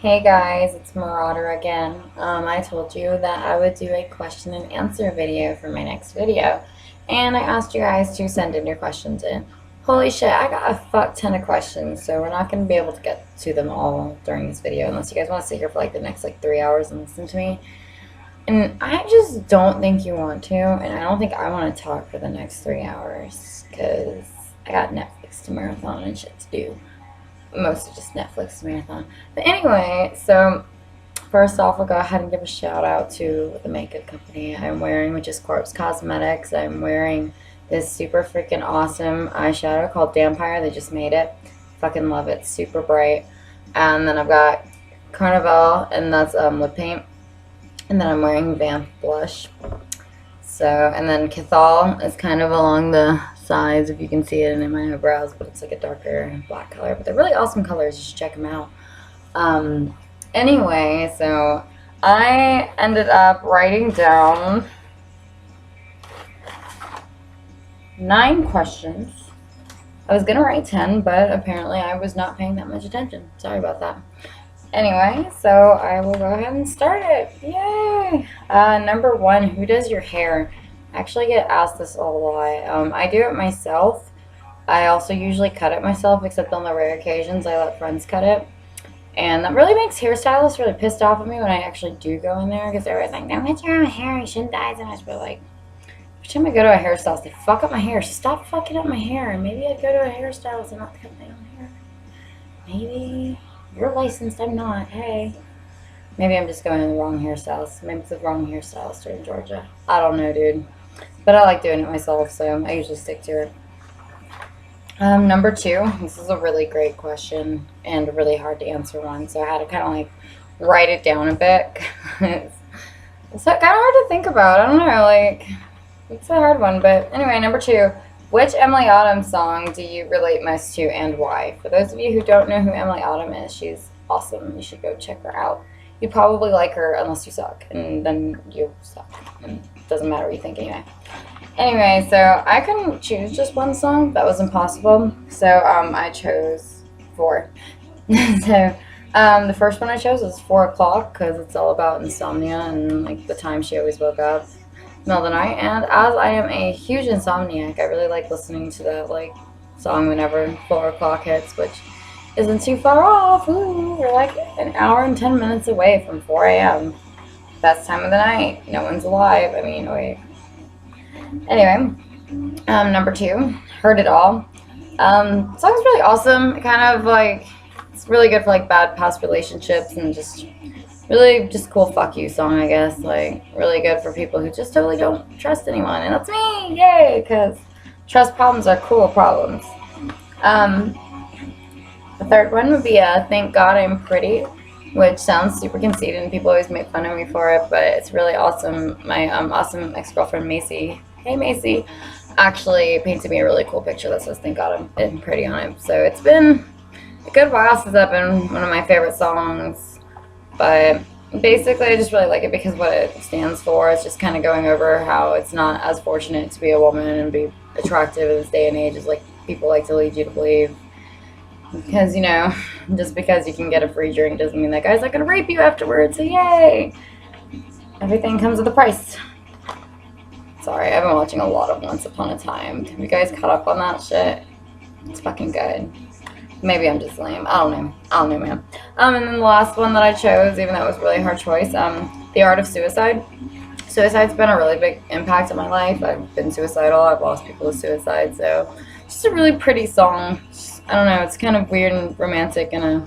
Hey guys, it's Marauder again. I told you that I would do a question and answer video for my next video, and I asked you guys to send in your questions in. Holy shit, I got a fuck ton of questions, so we're not going to be able to get to them all during this video unless you guys want to sit here for like the next 3 hours and listen to me. And I just don't think you want to, and I don't think I want to talk for the next 3 hours because I got Netflix to marathon and shit to do. Mostly just Netflix marathon. But anyway, so first off, I'll go ahead and give a shout out to the makeup company I'm wearing, which is Corpse Cosmetics. I'm wearing this super freaking awesome eyeshadow called Vampire. They just made it. Fucking love it. Super bright. And then I've got Carnival, and that's lip paint. And then I'm wearing Vamp blush. So, and then Cathal is kind of along the sides, if you can see it in my eyebrows, but it's like a darker black color. But they're really awesome colors. You should check them out. Anyway, so I ended up writing down 9 questions. I was gonna write 10, but apparently I was not paying that much attention. Sorry about that. Anyway, so I will go ahead and start it. Yay! Number 1, who does your hair? I actually get asked this a lot. I do it myself. I also usually cut it myself, except on the rare occasions I let friends cut it. And that really makes hairstylists really pissed off at me when I actually do go in there, because they're always like, no, it's your own hair, you shouldn't dye so much. But like, every time I go to a hairstylist, they fuck up my hair. Stop fucking up my hair. Maybe I'd go to a hairstylist and not cut my own hair. Maybe. You're licensed, I'm not. Hey. Maybe I'm just going to the wrong hairstylist. Maybe it's the wrong hairstylist in Georgia. I don't know, dude. But I like doing it myself, so I usually stick to it. Number 2. This is a really great question and a really hard to answer one, so I had to kind of like write it down a bit. It's kind of hard to think about. I don't know, like, it's a hard one. But anyway, number 2. Which Emily Autumn song do you relate most to and why? For those of you who don't know who Emily Autumn is, she's awesome. You should go check her out. You probably like her unless you suck, and then you suck. And it doesn't matter what you think anyway. Anyway, so I couldn't choose just one song. That was impossible. So I chose 4. So the first one I chose was 4 o'clock because it's all about insomnia and like the time she always woke up. Middle of the night, and as I am a huge insomniac, I really like listening to that like song whenever 4 o'clock hits, which isn't too far off. Ooh, we're like an hour and 10 minutes away from 4 a.m. Best time of the night. No one's alive. I mean, wait. Anyway, number 2, Heard It All. Song's really awesome. It kind of like, it's really good for like bad past relationships and just really just cool fuck you song, I guess. Like, really good for people who just totally don't trust anyone. And that's me! Yay! Because trust problems are cool problems. The third one would be Thank God I'm Pretty, which sounds super conceited and people always make fun of me for it, but it's really awesome. My awesome ex-girlfriend Macy, hey Macy, actually painted me a really cool picture that says Thank God I'm Pretty on it. So it's been a good while since I've been one of my favorite songs. But basically, I just really like it because what it stands for is just kind of going over how it's not as fortunate to be a woman and be attractive in this day and age as like people like to lead you to believe. Because, you know, just because you can get a free drink doesn't mean that guy's not going to rape you afterwards. So yay! Everything comes with a price. Sorry, I've been watching a lot of Once Upon a Time. Have you guys caught up on that shit? It's fucking good. Maybe I'm just lame. I don't know, man. And then the last one that I chose, even though it was a really hard choice, The Art of Suicide. Suicide's been a really big impact on my life. I've been suicidal. I've lost people to suicide. So just a really pretty song. I don't know. It's kind of weird and romantic in a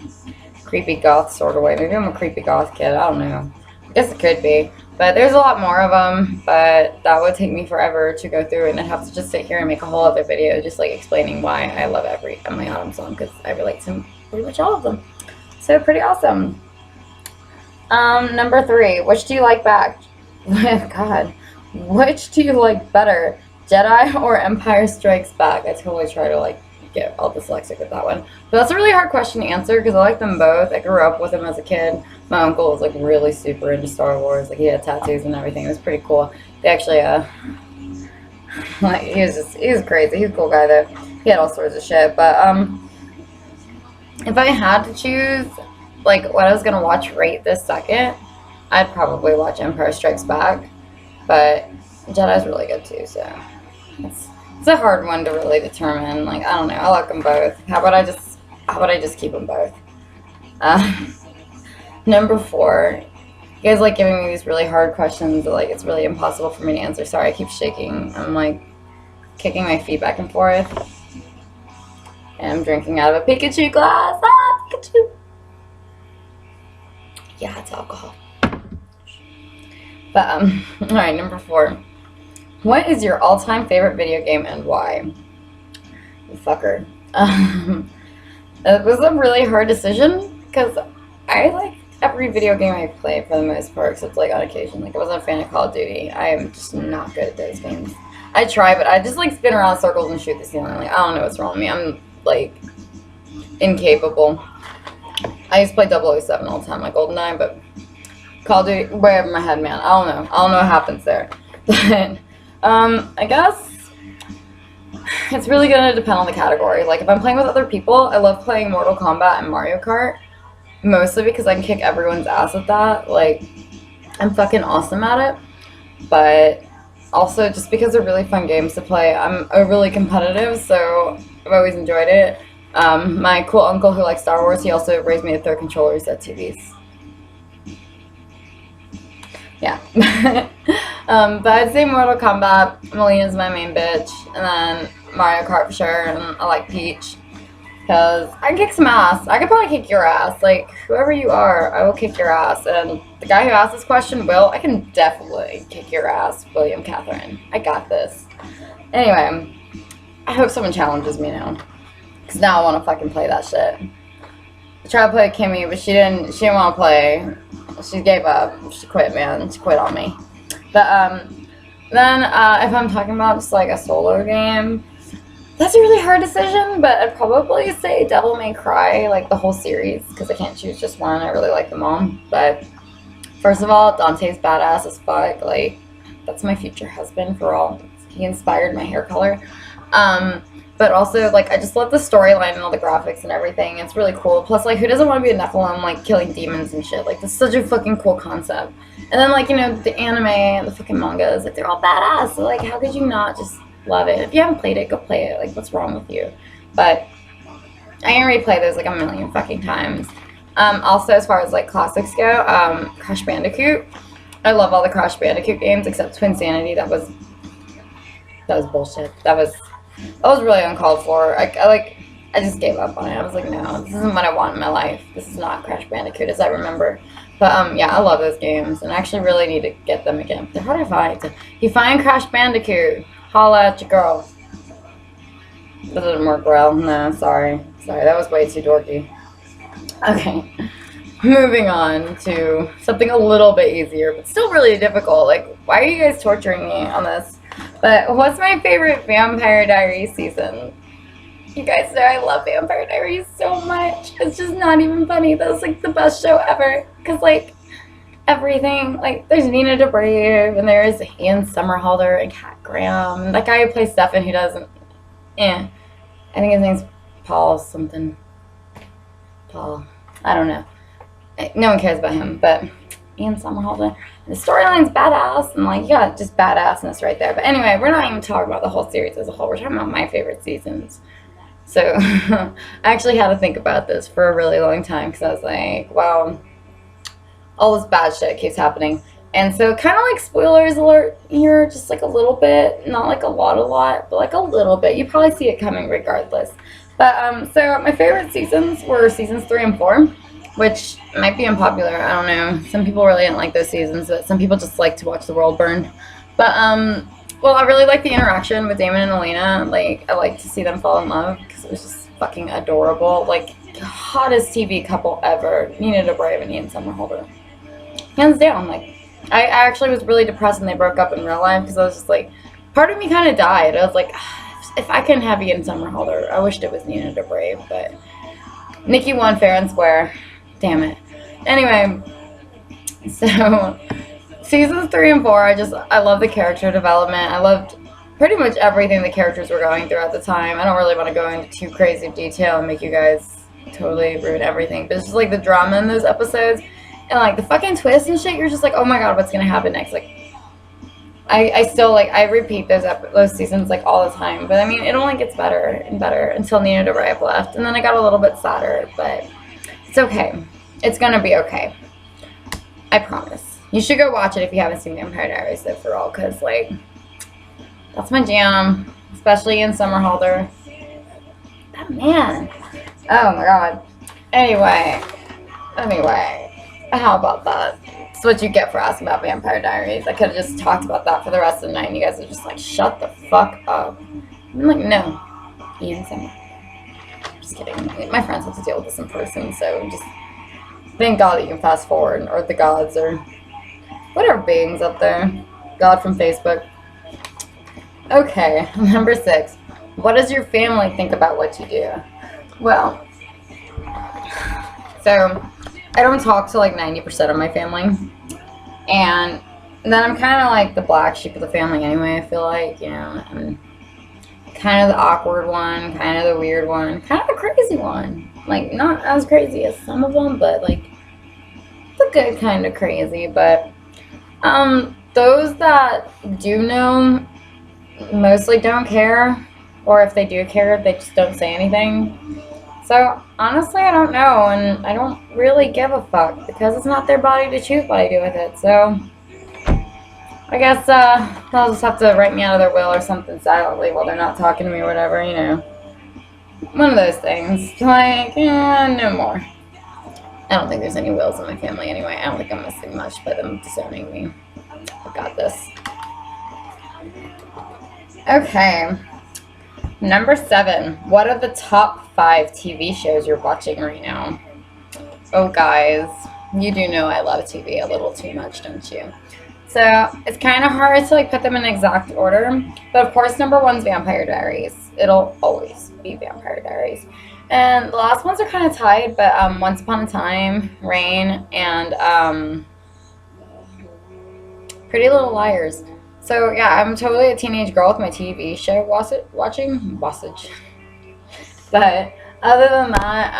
creepy goth sort of way. Maybe I'm a creepy goth kid. I don't know. I guess it could be. But there's a lot more of them, but that would take me forever to go through, and I'd have to just sit here and make a whole other video just like explaining why I love every Emily Autumn song, because I relate to pretty much all of them. So pretty awesome. Number 3, which do you like back? God, which do you like better, Jedi or Empire Strikes Back? I totally try to like get all dyslexic with that one. But that's a really hard question to answer because I like them both. I grew up with them as a kid. My uncle was like really super into Star Wars. Like he had tattoos and everything. It was pretty cool. They actually like he was crazy. He was a cool guy though. He had all sorts of shit. But if I had to choose, like what I was gonna watch right this second, I'd probably watch Empire Strikes Back, but Jedi's really good too. So it's a hard one to really determine. Like I don't know. I like them both. How about I just keep them both? Number 4. You guys like giving me these really hard questions that like it's really impossible for me to answer. Sorry, I keep shaking. I'm like kicking my feet back and forth. And I'm drinking out of a Pikachu glass. Ah, Pikachu! Yeah, it's alcohol. But, alright, number 4. What is your all-time favorite video game and why? You fucker. It was a really hard decision, because I like every video game I play for the most part, except like on occasion. Like I wasn't a fan of Call of Duty. I am just not good at those games. I try, but I just like spin around in circles and shoot the ceiling. Like I don't know what's wrong with me. I'm like incapable. I used to play 007 all the time, like GoldenEye, but Call of Duty way over my head, man. I don't know. I don't know what happens there. But I guess it's really gonna depend on the category. Like if I'm playing with other people, I love playing Mortal Kombat and Mario Kart. Mostly because I can kick everyone's ass at that. Like, I'm fucking awesome at it. But also just because they're really fun games to play. I'm overly competitive, so I've always enjoyed it. My cool uncle who likes Star Wars, he also raised me with their controllers at TVs. Yeah. But I'd say Mortal Kombat, Melina's my main bitch, and then Mario Kart for sure, and I like Peach. Because I can kick some ass. I could probably kick your ass. Like, whoever you are, I will kick your ass. And the guy who asked this question, Will, I can definitely kick your ass, William Catherine. I got this. Anyway, I hope someone challenges me now. Because now I want to fucking play that shit. I tried to play with Kimmy, but she didn't want to play. She gave up. She quit, man. She quit on me. But, then, if I'm talking about just, like, a solo game, that's a really hard decision, but I'd probably say Devil May Cry, like, the whole series, because I can't choose just one. I really like them all. But, first of all, Dante's badass as fuck. Like, that's my future husband for all. He inspired my hair color. But also, like, I just love the storyline and all the graphics and everything. It's really cool. Plus, like, who doesn't want to be a Nephilim, like, killing demons and shit? Like, that's such a fucking cool concept. And then, like, you know, the anime and the fucking mangas, like, they're all badass. So, like, how could you not just love it? If you haven't played it, go play it. Like, what's wrong with you? But I can replay those, like, a million fucking times. Also, as far as, like, classics go, Crash Bandicoot. I love all the Crash Bandicoot games except Twinsanity. That was bullshit. That was really uncalled for. I just gave up on it. I was like, no, this isn't what I want in my life. This is not Crash Bandicoot as I remember. But, yeah, I love those games, and I actually really need to get them again. They're hard to find. If you find Crash Bandicoot, holla at your girl. That didn't work well. No, sorry. Sorry, that was way too dorky. Okay. Moving on to something a little bit easier, but still really difficult. Like, why are you guys torturing me on this? But what's my favorite Vampire Diaries season? You guys know I love Vampire Diaries so much. It's just not even funny. That's like the best show ever. Because like everything, like there's Nina Dobrev and there's Ian Somerhalder and Kat Graham. That guy who plays Stefan who doesn't, I think his name's Paul something. Paul. I don't know. No one cares about him, but Ian Somerhalder. The storyline's badass, and like, you got just badassness right there. But anyway, we're not even talking about the whole series as a whole. We're talking about my favorite seasons. So, I actually had to think about this for a really long time, because I was like, wow, all this bad shit keeps happening. And so, kind of like spoilers alert here, just like a little bit. Not like a lot, but like a little bit. You probably see it coming regardless. But, so my favorite seasons were seasons 3 and 4. Which might be unpopular, I don't know. Some people really didn't like those seasons, but some people just like to watch the world burn. But, well, I really like the interaction with Damon and Elena. Like, I like to see them fall in love, because it was just fucking adorable. Like, hottest TV couple ever. Nina Dobrev and Ian Somerhalder. Hands down, like, I actually was really depressed when they broke up in real life, because I was just like, part of me kind of died. I was like, if I couldn't have Ian Somerhalder, I wished it was Nina Dobrev, but Nikki won fair and square. Damn it. Anyway, so seasons 3 and 4, I love the character development. I loved pretty much everything the characters were going through at the time. I don't really want to go into too crazy detail and make you guys totally ruin everything. But it's just like the drama in those episodes and like the fucking twists and shit. You're just like, oh my god, what's gonna happen next? Like, I still like I repeat those seasons like all the time. But I mean, it only gets better and better until Nina Dobrev left, and then I got a little bit sadder. But it's okay. It's gonna be okay. I promise. You should go watch it if you haven't seen Vampire Diaries though, for all, because like that's my jam, especially in Summerhalder. That man. Oh my god. Anyway, how about that? That's what you get for asking about Vampire Diaries. I could have just talked about that for the rest of the night, and you guys are just like, shut the fuck up. I'm like, no. Ian Summer. Just kidding. My friends have to deal with this in person, so just thank God that you can fast forward, or the gods, or whatever beings up there. God from Facebook. Okay, number 6. What does your family think about what you do? Well, so I don't talk to like 90% of my family, and then I'm kind of like the black sheep of the family anyway. I feel like, you know, I'm kind of the awkward one, kind of the weird one, kind of the crazy one. Like, not as crazy as some of them, but like the good kind of crazy. But those that do know mostly don't care, or if they do care, they just don't say anything. So honestly, I don't know, and I don't really give a fuck because it's not their body to choose what I do with it. So I guess they'll just have to write me out of their will or something silently while they're not talking to me or whatever, you know. One of those things. Like, no more. I don't think there's any wills in my family anyway. I don't think I'm missing much by them disowning me. I got this. Okay. Number 7. What are the top 5 TV shows you're watching right now? Oh, guys. You do know I love TV a little too much, don't you? So, it's kind of hard to, like, put them in exact order. But, of course, number 1's Vampire Diaries. It'll always be Vampire Diaries. And the last ones are kind of tied, but Once Upon a Time, Reign, and Pretty Little Liars. So, yeah, I'm totally a teenage girl with my TV show watching. But other than that,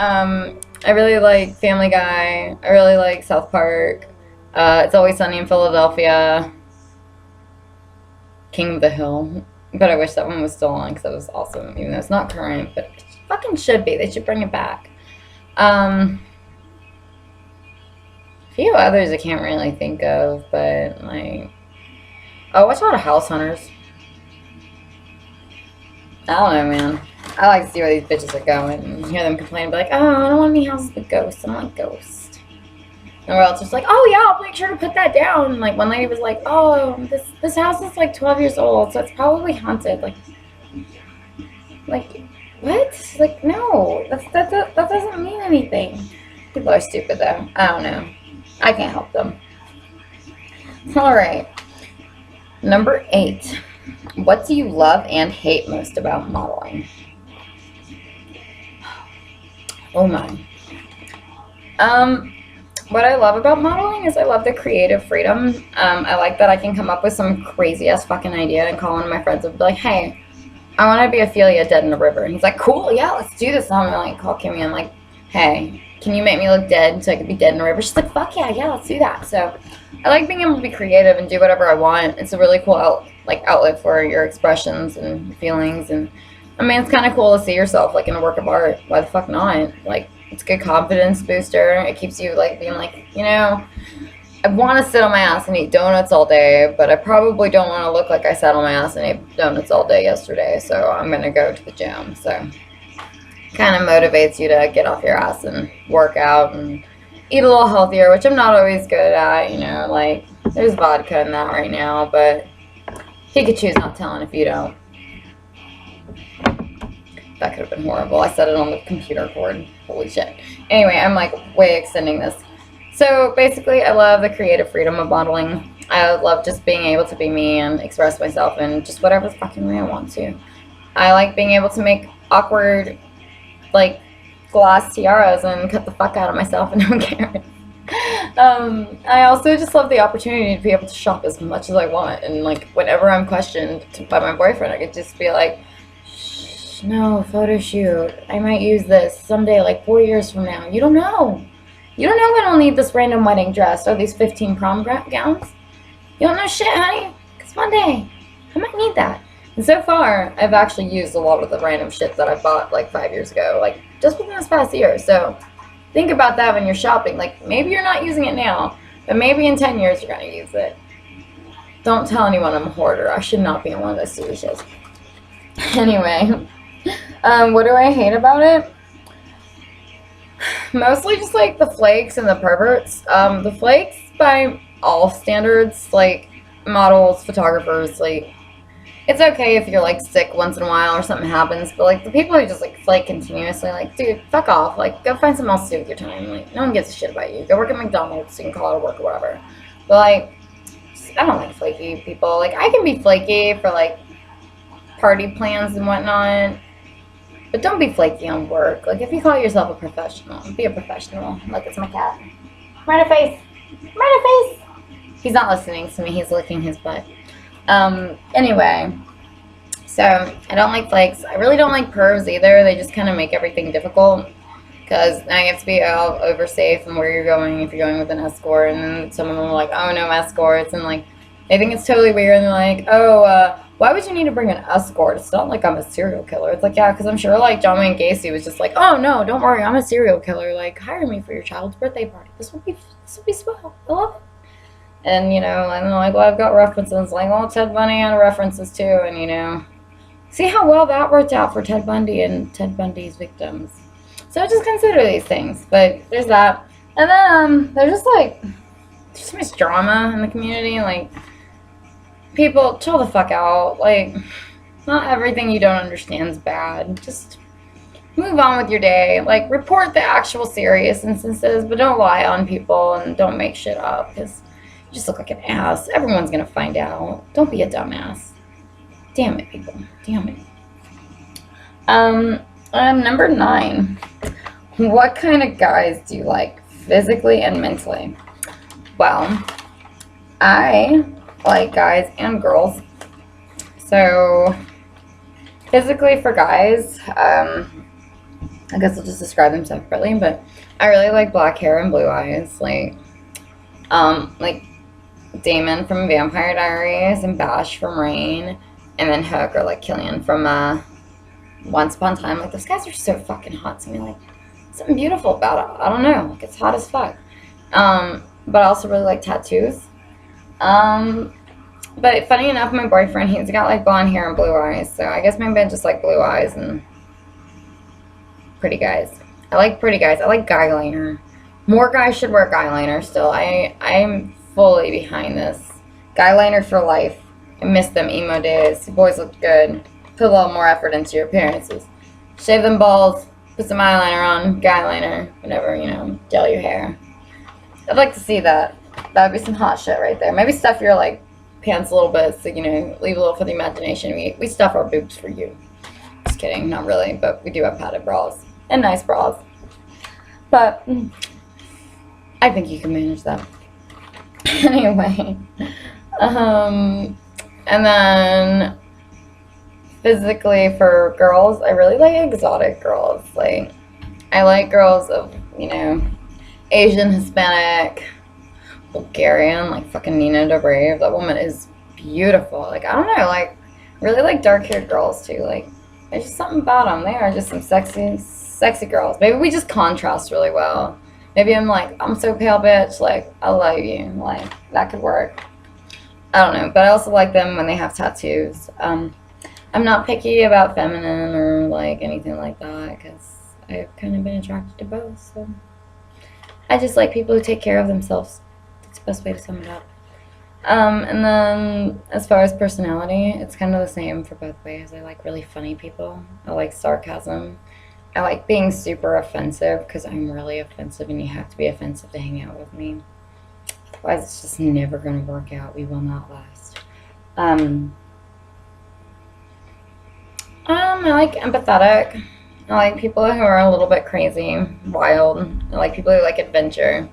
I really like Family Guy. I really like South Park. It's Always Sunny in Philadelphia. King of the Hill. But I wish that one was still on because it was awesome, even though it's not current. But it fucking should be. They should bring it back. A few others I can't really think of, but like... Oh, watch a lot of House Hunters. I don't know, man. I like to see where these bitches are going and hear them complain and be like, oh, I don't want any houses with ghosts. I don't like ghosts. And we're all just like, oh, yeah, I'll make sure to put that down. And, like, one lady was like, oh, this house is, like, 12 years old, so it's probably haunted. Like, what? Like, no. That doesn't mean anything. People are stupid, though. I don't know. I can't help them. All right. Number 8. What do you love and hate most about modeling? Oh my. What I love about modeling is I love the creative freedom. I like that I can come up with some crazy ass fucking idea and call one of my friends and be like, hey, I want to be Ophelia dead in a river. And he's like, cool, yeah, let's do this. And I'm like, call Kimmy and I'm like, hey, can you make me look dead so I could be dead in a river? She's like, fuck yeah, let's do that. So I like being able to be creative and do whatever I want. It's a really cool outlet for your expressions and feelings. And I mean, it's kind of cool to see yourself like in a work of art. Why the fuck not? Like, it's a good confidence booster. It keeps you like being like, you know, I want to sit on my ass and eat donuts all day, but I probably don't want to look like I sat on my ass and ate donuts all day yesterday. So I'm going to go to the gym. So kind of motivates you to get off your ass and work out and eat a little healthier, which I'm not always good at, you know, like, there's vodka in that right now, but Pikachu's not telling if you don't. That could have been horrible. I said it on the computer cord. Holy shit. Anyway, I'm, like, way extending this. So, basically, I love the creative freedom of modeling. I love just being able to be me and express myself in just whatever fucking way I want to. I like being able to make awkward, like, glass tiaras and cut the fuck out of myself and don't care. I also just love the opportunity to be able to shop as much as I want, and like whenever I'm questioned by my boyfriend, I could just be like, shh, no, photo shoot. I might use this someday, like 4 years from now. You don't know. You don't know when I'll need this random wedding dress or these 15 prom gowns. You don't know shit, honey. Because one day, I might need that. And so far, I've actually used a lot of the random shit that I bought like 5 years ago, like just within this past year. So think about that when you're shopping. Like maybe you're not using it now, but maybe in 10 years you're going to use it. Don't tell anyone I'm a hoarder. I should not be in one of those TV shows. Anyway, what do I hate about it? Mostly just like the flakes and the perverts. The flakes, by all standards, like models, photographers, like it's okay if you're like sick once in a while or something happens, but like the people who just like flake continuously, like dude, fuck off. Like go find something else to do with your time. Like no one gives a shit about you. Go work at McDonald's. You can call it a work or whatever. But like I don't like flaky people. Like I can be flaky for like party plans and whatnot, but don't be flaky on work. Like if you call yourself a professional, be a professional. Like it's my cat. Right a face. Right a face. He's not listening to me. He's licking his butt. Anyway, so I don't like flakes. I really don't like pervs either. They just kind of make everything difficult because now you have to be over safe and where you're going if you're going with an escort. And then some of them are like, oh no, escorts, and like they think it's totally weird. And they're like, oh, why would you need to bring an escort? It's not like I'm a serial killer. It's like, yeah, because I'm sure like John Wayne Gacy was just like, oh no, don't worry, I'm a serial killer. Like hire me for your child's birthday party. This will be swell. I love it. And, you know, and they're like, well, I've got references. Like, well, Ted Bundy had references too. And, you know, see how well that worked out for Ted Bundy and Ted Bundy's victims. So just consider these things. But there's that. And then there's just like, there's so much drama in the community. Like, people, chill the fuck out. Like, not everything you don't understand is bad. Just move on with your day. Like, report the actual serious instances, but don't lie on people and don't make shit up. Because you just look like an ass. Everyone's gonna find out. Don't be a dumbass. Damn it, people. Damn it. Number 9. What kind of guys do you like, physically and mentally? Well, I like guys and girls. So, physically for guys, I guess I'll just describe them separately, but I really like black hair and blue eyes. Like Damon from Vampire Diaries and Bash from Rain, and then Hook or like Killian from Once Upon a Time. Like those guys are so fucking hot to me. Like something beautiful about it. I don't know. Like it's hot as fuck. But I also really like tattoos. But funny enough, my boyfriend, he's got like blonde hair and blue eyes. So I guess maybe I just like blue eyes and pretty guys. I like pretty guys. I like guy liner. More guys should wear guy liner still. I'm fully behind this. Guy liner for life. I miss them emo days. The boys look good. Put a little more effort into your appearances. Shave them balls. Put some eyeliner on. Guy liner. Whatever, you know. Gel your hair. I'd like to see that. That would be some hot shit right there. Maybe stuff your like pants a little bit so, you know, leave a little for the imagination. We stuff our boobs for you. Just kidding. Not really. But we do have padded bras. And nice bras. But I think you can manage that. Anyway, and then physically for girls, I really like exotic girls. Like, I like girls of, you know, Asian, Hispanic, Bulgarian, like fucking Nina Dobrev. That woman is beautiful. Like, I don't know, like, really like dark-haired girls too. Like, there's just something about them. They are just some sexy girls. Maybe we just contrast really well. Maybe I'm like, I'm so pale, bitch. Like, I love you. Like, that could work. I don't know. But I also like them when they have tattoos. I'm not picky about feminine or, like, anything like that. Because I've kind of been attracted to both. So, I just like people who take care of themselves. That's the best way to sum it up. And then, as far as personality, it's kind of the same for both ways. I like really funny people. I like sarcasm. I like being super offensive because I'm really offensive and you have to be offensive to hang out with me. Otherwise, it's just never going to work out. We will not last. I like empathetic. I like people who are a little bit crazy, wild. I like people who like adventure.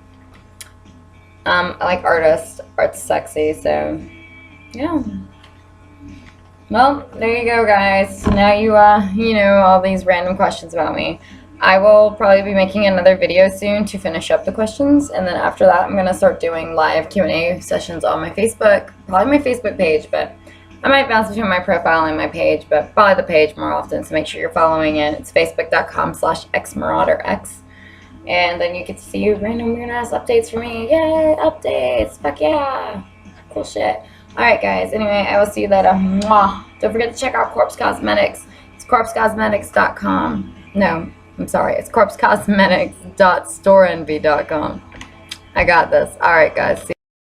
I like artists. Art's sexy, so yeah. Well, there you go, guys. So now you know all these random questions about me. I will probably be making another video soon to finish up the questions, and then after that, I'm gonna start doing live Q&A sessions on my Facebook, probably my Facebook page, but I might bounce between my profile and my page, but probably the page more often. So make sure you're following it. It's facebook.com/xmarauderx, and then you get to see random weird ass updates for me. Yay, updates! Fuck yeah, cool shit. Alright guys, anyway, I will see you later. Mwah. Don't forget to check out Corpse Cosmetics. It's corpsecosmetics.com. No, I'm sorry, it's corpsecosmetics.storeenvy.com. I got this. Alright guys, see